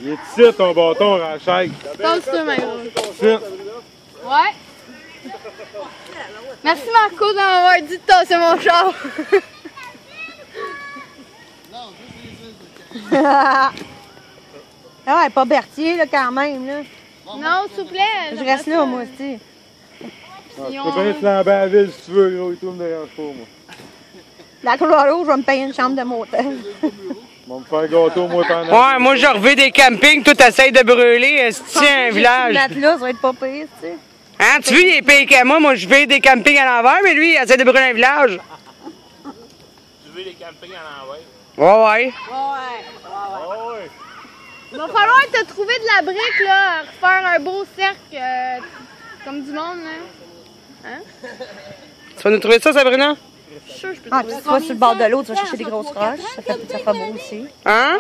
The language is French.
Il est ici, ton bâton, Rachel. Tasse-toi, Maïro. Ici. Ouais. Merci, Marco, de m'avoir dit de tasser mon char. Ah ouais, pas Berthier, là, quand même, là. Non, s'il vous plaît. Je reste là, moi aussi. Tu peux bien te lamber à la ville si tu veux, là, et tout me dérange pas, moi. La Colorado, je vais me payer une chambre de motel. On va me faire gâteau, moi, pendant. Ouais, moi, je reviens des campings, tout essaye de brûler, tiens, un village. Là, ça va être pas pire, tu sais. Hein, tu vois, il est payé qu'à moi, je vais des campings à l'envers, mais lui, il essaie de brûler un village. Tu veux les campings à l'envers? Ouais. Ouais. Il va falloir te trouver de la brique, là, refaire un beau cercle, comme du monde, là. Hein? Tu vas nous trouver ça, Sabrina? Je suis sûre que je peux Ah, trouver puis ça. tu vas sur le bord de l'eau, tu vas chercher des grosses roches. Ça fait beau aussi. Hein?